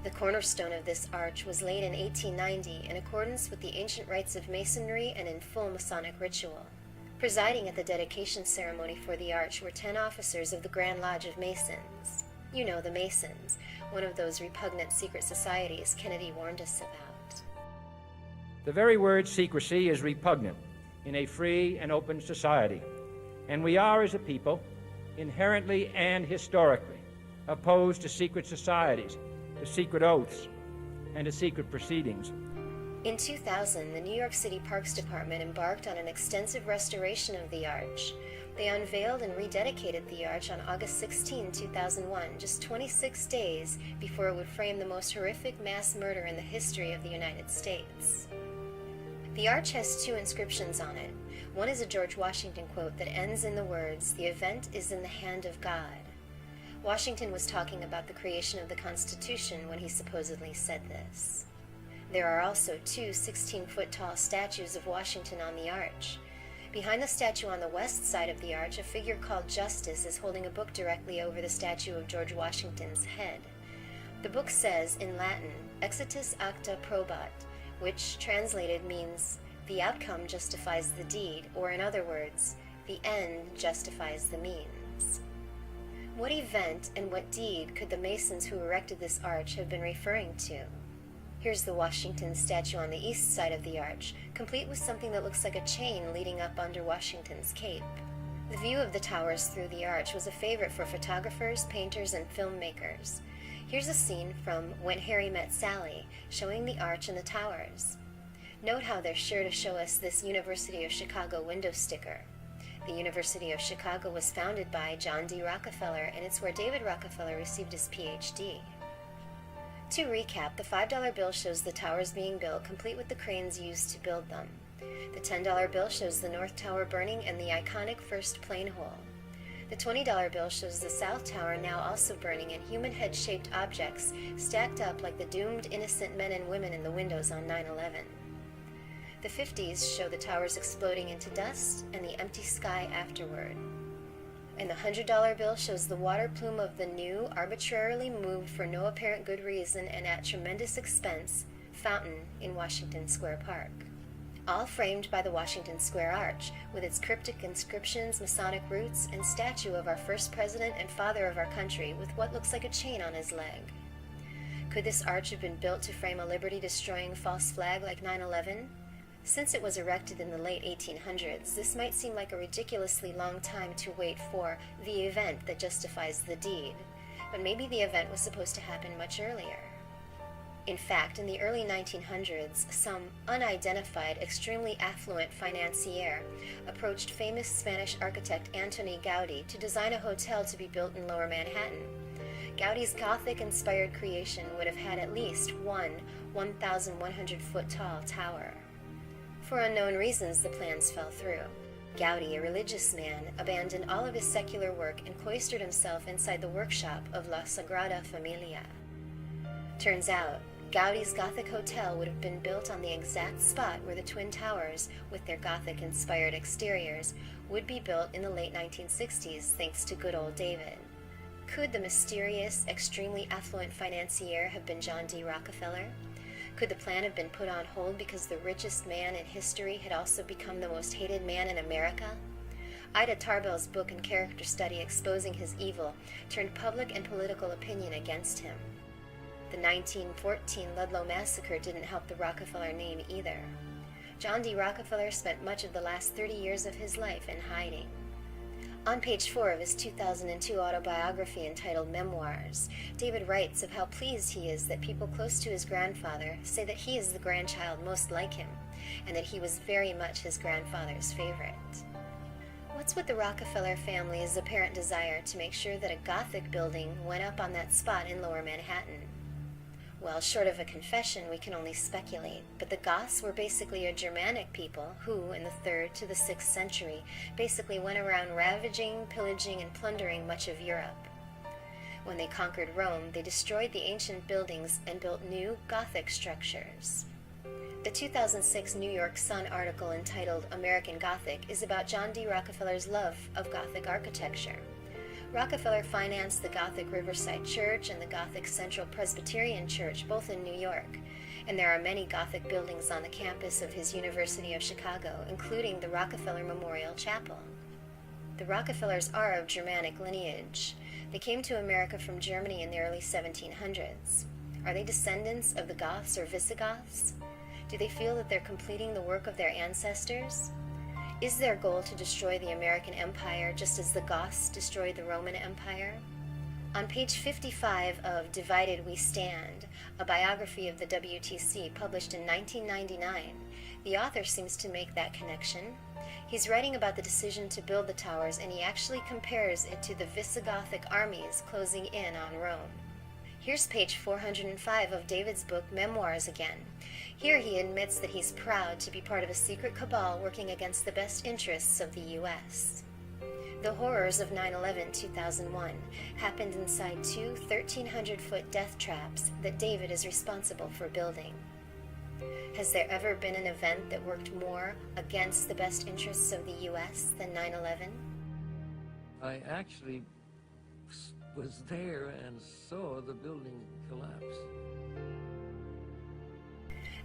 The cornerstone of this arch was laid in 1890 in accordance with the ancient rites of Masonry and in full Masonic ritual. Presiding at the dedication ceremony for the arch were 10 officers of the Grand Lodge of Masons. You know, the Masons, one of those repugnant secret societies Kennedy warned us about. The very word secrecy is repugnant in a free and open society, and we are, as a people, inherently and historically opposed to secret societies, to secret oaths, and to secret proceedings. In 2000, the New York City Parks Department embarked on an extensive restoration of the arch. They unveiled and rededicated the arch on August 16, 2001, just 26 days before it would frame the most horrific mass murder in the history of the United States. The arch has 2 inscriptions on it. One is a George Washington quote that ends in the words, "The event is in the hand of God." Washington was talking about the creation of the Constitution when he supposedly said this. There are also 2 16-foot-tall statues of Washington on the arch. Behind the statue on the west side of the arch, a figure called Justice is holding a book directly over the statue of George Washington's head. The book says, in Latin, "Exitus acta probat," which translated means, "The outcome justifies the deed," or in other words, "The end justifies the means." What event and what deed could the Masons who erected this arch have been referring to? Here's the Washington statue on the east side of the arch, complete with something that looks like a chain leading up under Washington's cape. The view of the towers through the arch was a favorite for photographers, painters, and filmmakers. Here's a scene from When Harry Met Sally, showing the arch and the towers. Note how they're sure to show us this University of Chicago window sticker. The University of Chicago was founded by John D. Rockefeller, and it's where David Rockefeller received his PhD. To recap, the $5 bill shows the towers being built, complete with the cranes used to build them. The $10 bill shows the North Tower burning and the iconic first plane hole. The $20 bill shows the South Tower now also burning and human head-shaped objects stacked up like the doomed innocent men and women in the windows on 9/11. The 50s show the towers exploding into dust and the empty sky afterward. And the $100 bill shows the water plume of the new, arbitrarily moved for no apparent good reason and at tremendous expense, fountain in Washington Square Park. All framed by the Washington Square Arch, with its cryptic inscriptions, Masonic roots, and statue of our first president and father of our country with what looks like a chain on his leg. Could this arch have been built to frame a liberty-destroying false flag like 9/11? Since it was erected in the late 1800s, this might seem like a ridiculously long time to wait for the event that justifies the deed, but maybe the event was supposed to happen much earlier. In fact, in the early 1900s, some unidentified, extremely affluent financier approached famous Spanish architect Antoni Gaudí to design a hotel to be built in Lower Manhattan. Gaudí's Gothic-inspired creation would have had at least one 1,100-foot-tall tower. For unknown reasons, the plans fell through. Gaudí, a religious man, abandoned all of his secular work and cloistered himself inside the workshop of La Sagrada Familia. Turns out, Gaudí's Gothic hotel would have been built on the exact spot where the Twin Towers, with their Gothic-inspired exteriors, would be built in the late 1960s thanks to good old David. Could the mysterious, extremely affluent financier have been John D. Rockefeller? Could the plan have been put on hold because the richest man in history had also become the most hated man in America? Ida Tarbell's book and character study exposing his evil turned public and political opinion against him. The 1914 Ludlow Massacre didn't help the Rockefeller name either. John D. Rockefeller spent much of the last 30 years of his life in hiding. On page 4 of his 2002 autobiography entitled Memoirs, David writes of how pleased he is that people close to his grandfather say that he is the grandchild most like him, and that he was very much his grandfather's favorite. What's with the Rockefeller family's apparent desire to make sure that a Gothic building went up on that spot in Lower Manhattan? Well, short of a confession, we can only speculate, but the Goths were basically a Germanic people who, in the 3rd to the 6th century, basically went around ravaging, pillaging, and plundering much of Europe. When they conquered Rome, they destroyed the ancient buildings and built new Gothic structures. The 2006 New York Sun article entitled American Gothic is about John D. Rockefeller's love of Gothic architecture. Rockefeller financed the Gothic Riverside Church and the Gothic Central Presbyterian Church, both in New York. And there are many Gothic buildings on the campus of his University of Chicago, including the Rockefeller Memorial Chapel. The Rockefellers are of Germanic lineage. They came to America from Germany in the early 1700s. Are they descendants of the Goths or Visigoths? Do they feel that they're completing the work of their ancestors? Is their goal to destroy the American Empire just as the Goths destroyed the Roman Empire? On page 55 of Divided We Stand, a biography of the WTC published in 1999, the author seems to make that connection. He's writing about the decision to build the towers, and he actually compares it to the Visigothic armies closing in on Rome. Here's page 405 of David's book Memoirs again. Here he admits that he's proud to be part of a secret cabal working against the best interests of the U.S. The horrors of 9/11/2001 happened inside two 1,300-foot death traps that David is responsible for building. Has there ever been an event that worked more against the best interests of the U.S. than 9/11? I actually was there and saw the building collapse.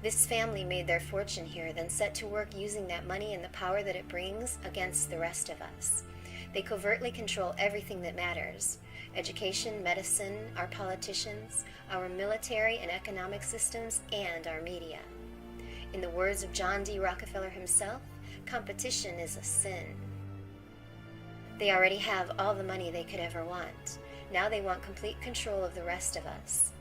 This family made their fortune here, then set to work using that money and the power that it brings against the rest of us. They covertly control everything that matters: education, medicine, our politicians, our military and economic systems, and our media. In the words of John D. Rockefeller himself, competition is a sin. They already have all the money they could ever want. Now they want complete control of the rest of us.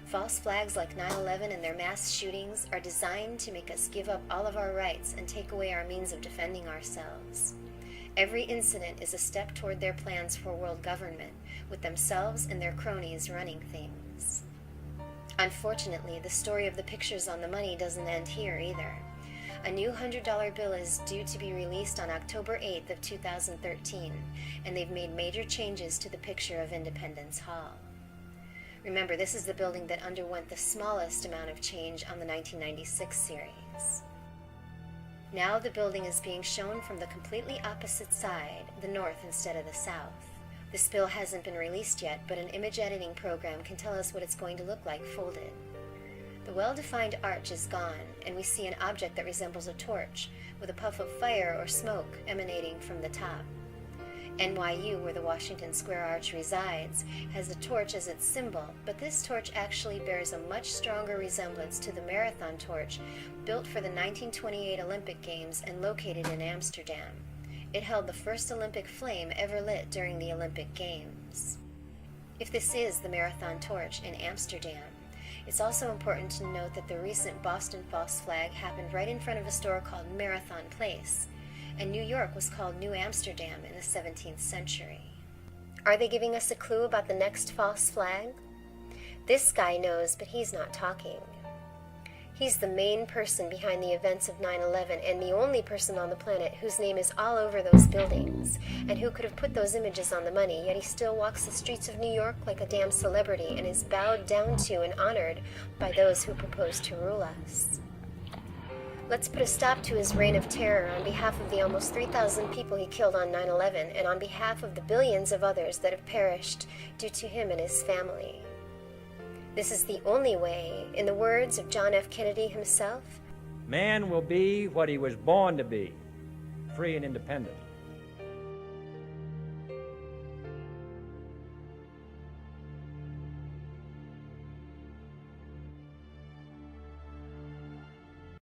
False flags like 9/11 and their mass shootings are designed to make us give up all of our rights and take away our means of defending ourselves. Every incident is a step toward their plans for world government, with themselves and their cronies running things. Unfortunately, the story of the pictures on the money doesn't end here either. A new $100 bill is due to be released on October 8th of 2013, and they've made major changes to the picture of Independence Hall. Remember, this is the building that underwent the smallest amount of change on the 1996 series. Now the building is being shown from the completely opposite side, the north instead of the south. This bill hasn't been released yet, but an image editing program can tell us what it's going to look like folded. The well-defined arch is gone, and we see an object that resembles a torch, with a puff of fire or smoke emanating from the top. NYU, where the Washington Square Arch resides, has a torch as its symbol, but this torch actually bears a much stronger resemblance to the Marathon torch built for the 1928 Olympic Games and located in Amsterdam. It held the first Olympic flame ever lit during the Olympic Games. If this is the Marathon torch in Amsterdam, it's also important to note that the recent Boston false flag happened right in front of a store called Marathon Place, and New York was called New Amsterdam in the 17th century. Are they giving us a clue about the next false flag? This guy knows, but he's not talking. He's the main person behind the events of 9/11 and the only person on the planet whose name is all over those buildings and who could have put those images on the money, yet he still walks the streets of New York like a damn celebrity and is bowed down to and honored by those who propose to rule us. Let's put a stop to his reign of terror on behalf of the almost 3,000 people he killed on 9/11 and on behalf of the billions of others that have perished due to him and his family. This is the only way, in the words of John F. Kennedy himself, Man will be what he was born to be, free and independent.